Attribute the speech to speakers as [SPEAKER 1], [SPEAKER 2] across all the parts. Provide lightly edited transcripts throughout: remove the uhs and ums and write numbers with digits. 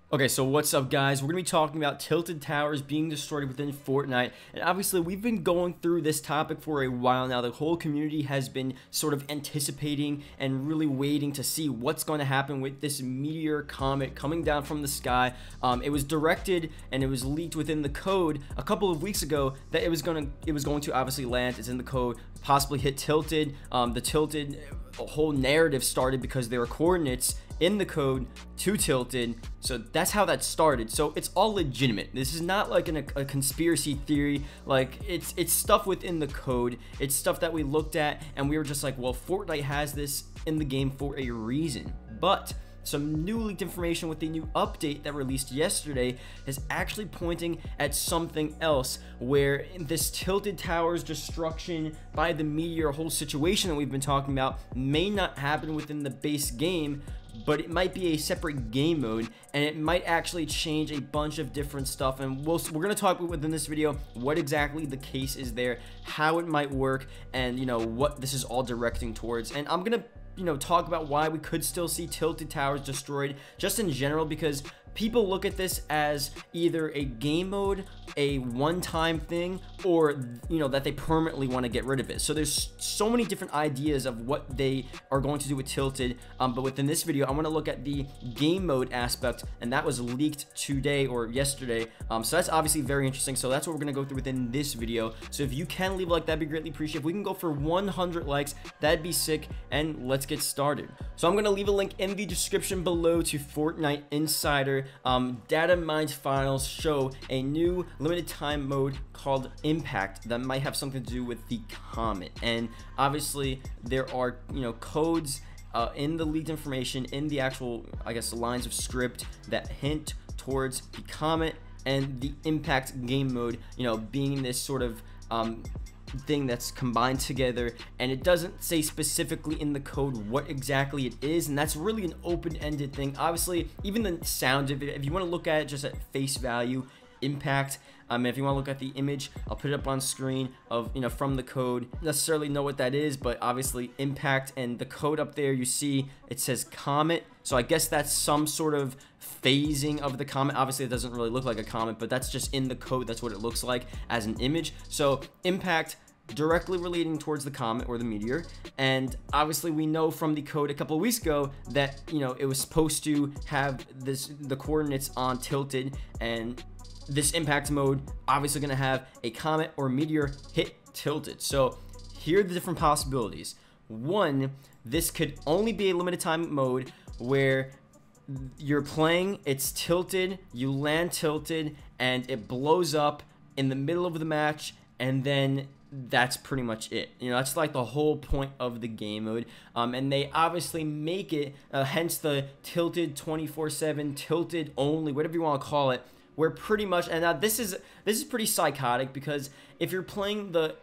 [SPEAKER 1] Okay, so what's up, guys? We're going to be talking about tilted towers being destroyed within Fortnite, and obviously we've been going through this topic for a while now. The whole community has been sort of anticipating and really waiting to see what's going to happen with this meteor comet coming down from the sky. It was directed and it was leaked within the code a couple of weeks ago that it was going to obviously land. It's in the code, possibly hit tilted. The tilted whole narrative started because there were coordinates in the code to tilted, so that's how that started. So it's all legitimate. This is not like a conspiracy theory. Like it's stuff within the code. It's stuff that we looked at and we were just like, well, Fortnite has this in the game for a reason. But some new leaked information with the new update that released yesterday is actually pointing at something else, where this tilted towers destruction by the meteor whole situation that we've been talking about may not happen within the base game, but it might be a separate game mode, and it might actually change a bunch of different stuff. And we're going to talk within this video what exactly the case is there, how it might work, and what this is all directing towards. And I'm going to talk about why we could still see tilted towers destroyed just in general, because people look at this as either a game mode, a one-time thing, or that they permanently want to get rid of it. So there's so many different ideas of what they are going to do with tilted, but within this video I want to look at the game mode aspect, and that was leaked today or yesterday. So that's obviously very interesting. So that's what we're going to go through within this video. So if you can leave a like, that'd be greatly appreciated. If we can go for 100 likes, that'd be sick, and let's get started. So I'm going to leave a link in the description below to Fortnite Insider. Data mined files show a new limited time mode called Impact that might have something to do with the comet, and obviously there are codes in the leaked information in the actual, I guess, lines of script that hint towards the comet and the Impact game mode being this sort of thing that's combined together. And it doesn't say specifically in the code what exactly it is, and that's really an open-ended thing. Obviously, even the sound of it, if you want to look at it just at face value, Impact, if you want to look at the image, I'll put it up on screen of from the code. Necessarily know what that is, but obviously Impact, and the code up there, you see it says comet, so I guess that's some sort of phasing of the comet. Obviously it doesn't really look like a comet, but that's just in the code. That's what it looks like as an image. So Impact directly relating towards the comet or the meteor. And obviously we know from the code a couple of weeks ago that it was supposed to have the coordinates on tilted, and this Impact mode obviously going to have a comet or meteor hit tilted. So here are the different possibilities. One, this could only be a limited time mode where you're playing, it's tilted, you land tilted, and it blows up in the middle of the match, and then that's pretty much it. That's like the whole point of the game mode. And they obviously make it hence the tilted 24/7, tilted only, whatever you want to call it, where pretty much, and now this is pretty psychotic, because if you're playing the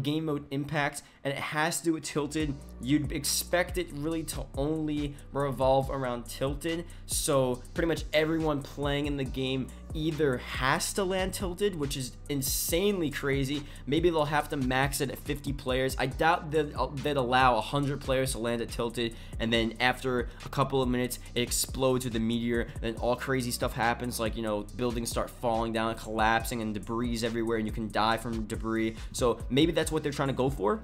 [SPEAKER 1] game mode Impact and it has to do with tilted, you'd expect it really to only revolve around tilted. So pretty much everyone playing in the game either has to land tilted, which is insanely crazy. Maybe they'll have to max it at 50 players. I doubt they'd allow 100 players to land at tilted, and then after a couple of minutes it explodes with a meteor, then all crazy stuff happens, like buildings start falling down, collapsing, and debris everywhere, and you can die from debris. So maybe that's what they're trying to go for.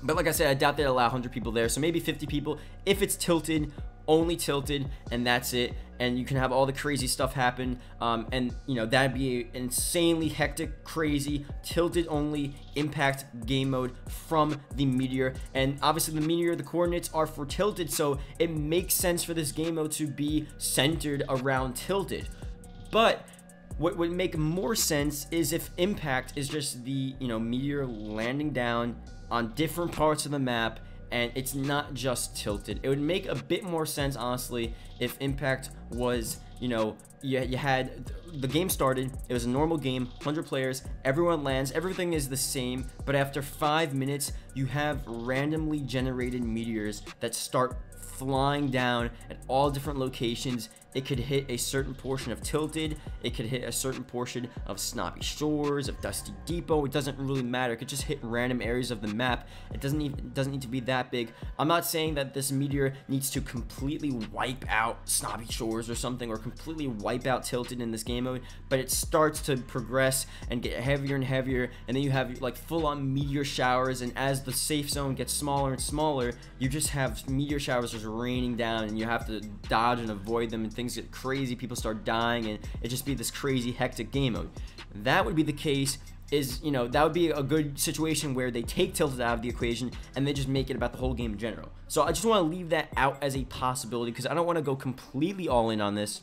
[SPEAKER 1] But like I said, I doubt they'd allow 100 people there, so maybe 50 people if it's tilted, only tilted, and that's it. And you can have all the crazy stuff happen, and that'd be an insanely hectic, crazy, tilted only Impact game mode from the meteor. And obviously the meteor, the coordinates are for tilted, so it makes sense for this game mode to be centered around tilted. But what would make more sense is if Impact is just the meteor landing down on different parts of the map, and it's not just tilted. It would make a bit more sense, honestly, if Impact was, you had the game started, it was a normal game, 100 players, everyone lands, everything is the same, but after 5 minutes, you have randomly generated meteors that start flying down at all different locations, it could hit a certain portion of Tilted, it could hit a certain portion of Snobby Shores, of Dusty Depot. It doesn't really matter. It could just hit random areas of the map. It doesn't need to be that big. I'm not saying that this meteor needs to completely wipe out Snobby Shores or something, or completely wipe out Tilted in this game mode, but it starts to progress and get heavier and heavier, and then you have like full-on meteor showers, and as the safe zone gets smaller and smaller, you just have meteor showers just raining down, and you have to dodge and avoid them, and things get crazy, people start dying, and it just be this crazy hectic game mode. That would be the case, is, you know, that would be a good situation where they take Tilted out of the equation and they just make it about the whole game in general. So I just want to leave that out as a possibility, because I don't want to go completely all in on this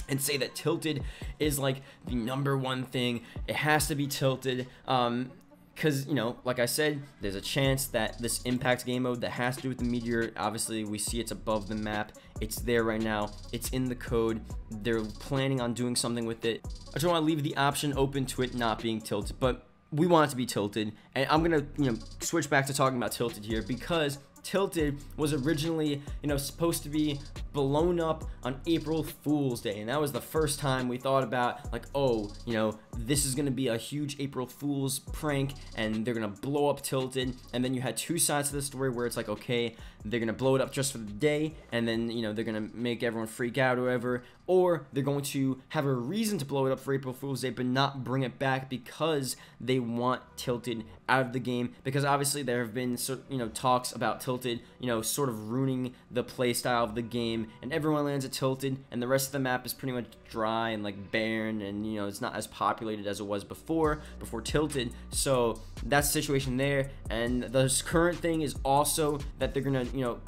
[SPEAKER 1] and say that Tilted is like the #1 thing. It has to be Tilted, because, you know, like I said, there's a chance that this impact game mode that has to do with the meteor, obviously we see it's above the map, it's there right now, it's in the code, they're planning on doing something with it. I just want to leave the option open to it not being Tilted, but we want it to be Tilted, and I'm gonna, you know, switch back to talking about Tilted here, because Tilted was originally, you know, supposed to be blown up on April Fool's Day, and that was the first time we thought about, like, oh, you know, this is gonna be a huge April Fool's prank and they're gonna blow up Tilted. And then you had two sides to the story where it's like, okay, they're gonna blow it up just for the day, and then, you know, they're gonna make everyone freak out or whatever, or they're going to have a reason to blow it up for April Fool's Day but not bring it back because they want Tilted out of the game, because obviously there have been, you know, talks about Tilted, you know, sort of ruining the play style of the game, and everyone lands at Tilted and the rest of the map is pretty much dry and like barren, and, you know, it's not as populated as it was before Tilted. So that's the situation there, and the current thing is also that they're gonna, you know,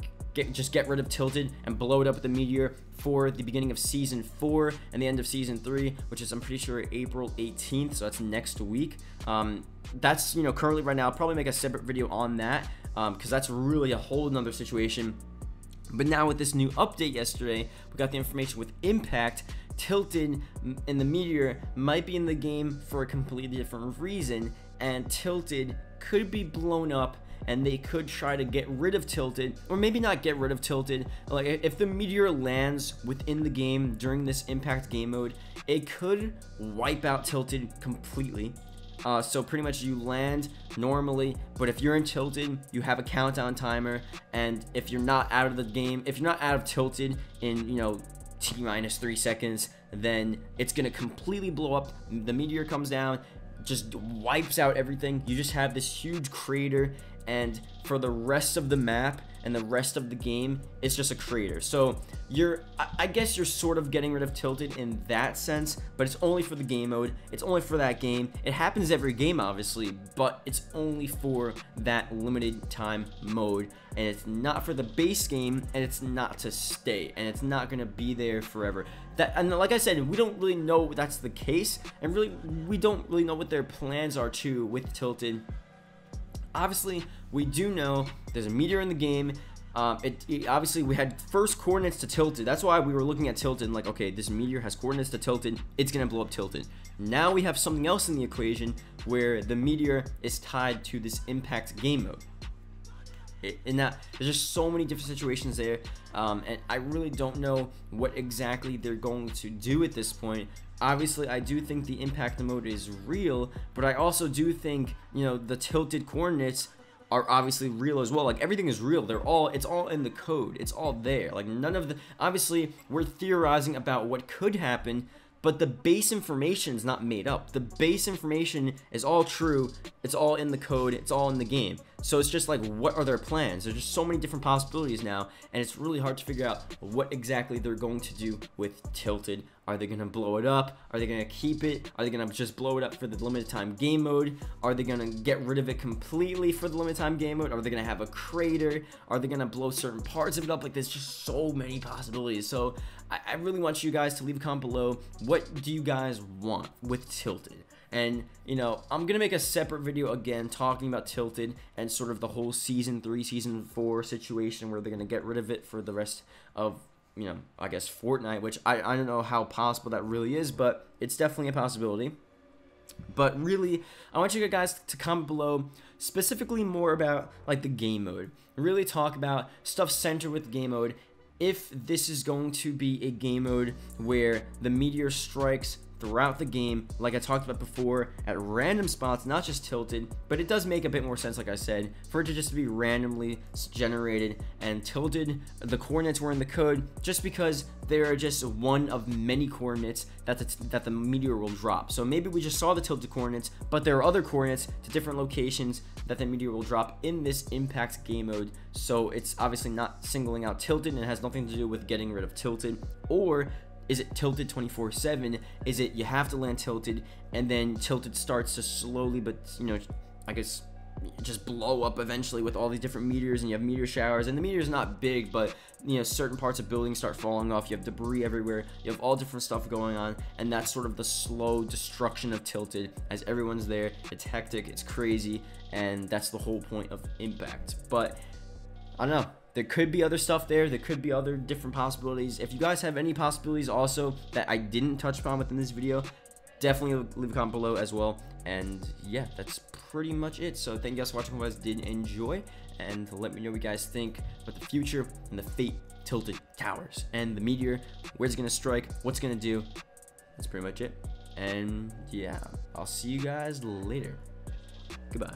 [SPEAKER 1] just get rid of Tilted and blow it up with the meteor for the beginning of Season 4 and the end of Season 3, which is, I'm pretty sure, April 18th, so that's next week. That's, you know, currently right now, I'll probably make a separate video on that, because that's really a whole nother situation. But now with this new update yesterday, we got the information with Impact. Tilted and the meteor might be in the game for a completely different reason, and Tilted could be blown up, and they could try to get rid of Tilted, or maybe not get rid of Tilted. Like, if the meteor lands within the game during this impact game mode, it could wipe out Tilted completely. So pretty much you land normally, but if you're in Tilted, you have a countdown timer, and if you're not out of the game, if you're not out of Tilted in, you know, T-3 seconds, then it's gonna completely blow up. The meteor comes down, just wipes out everything. You just have this huge crater, and for the rest of the map and the rest of the game, it's just a crater. So I guess you're sort of getting rid of Tilted in that sense, but it's only for the game mode. It's only for that game. It happens every game, obviously, but it's only for that limited time mode, and it's not for the base game, and it's not to stay, and it's not gonna be there forever. And like I said, we don't really know that's the case, and really we don't really know what their plans are too with Tilted. Obviously, we do know there's a meteor in the game. Obviously, we had first coordinates to Tilted. That's why we were looking at Tilted and like, okay, this meteor has coordinates to Tilted. It's going to blow up Tilted. Now we have something else in the equation where the meteor is tied to this impact game mode. And that there's just so many different situations there, and I really don't know what exactly they're going to do at this point. Obviously, I do think the impact mode is real, but I also do think, you know, the Tilted coordinates are obviously real as well. Like, everything is real. It's all in the code. It's all there. Like, none of the, obviously we're theorizing about what could happen, but the base information is not made up. The base information is all true. It's all in the code. It's all in the game. So it's just like, what are their plans? There's just so many different possibilities now, and it's really hard to figure out what exactly they're going to do with Tilted. Are they going to blow it up? Are they going to keep it? Are they going to just blow it up for the limited time game mode? Are they going to get rid of it completely for the limited time game mode? Are they going to have a crater? Are they going to blow certain parts of it up? Like, there's just so many possibilities. So I really want you guys to leave a comment below. What do you guys want with Tilted? And, you know, I'm going to make a separate video again talking about Tilted and sort of the whole Season 3, Season 4 situation where they're going to get rid of it for the rest of, you know, I guess Fortnite, which I don't know how possible that really is, but it's definitely a possibility. But really, I want you guys to comment below specifically more about, like, the game mode. Really talk about stuff centered with game mode. if this is going to be a game mode where the meteor strikes throughout the game, like I talked about before, at random spots, not just tilted, but it does make a bit more sense, like I said, for it to just be randomly generated and tilted. The coordinates were in the code just because they are just one of many coordinates that the meteor will drop. So maybe we just saw the tilted coordinates, but there are other coordinates to different locations that the meteor will drop in this impact game mode. So it's obviously not singling out tilted, and it has nothing to do with getting rid of tilted. Or is it tilted 24/7? Is it you have to land tilted, and then tilted starts to slowly, but I guess just blow up eventually with all these different meteors, and you have meteor showers, and the meteor's not big, but certain parts of buildings start falling off, you have debris everywhere, you have all different stuff going on, and that's sort of the slow destruction of tilted as everyone's there. It's hectic, it's crazy, and that's the whole point of impact. But I don't know, there could be other stuff there. There could be other different possibilities. If you guys have any possibilities also that I didn't touch upon within this video, definitely leave a comment below as well. And yeah, that's pretty much it. So thank you guys for watching. Hope you guys did enjoy, and let me know what you guys think about the future and the fate tilted towers and the meteor. Where's it gonna strike? What's it gonna do? That's pretty much it. And yeah, I'll see you guys later. Goodbye.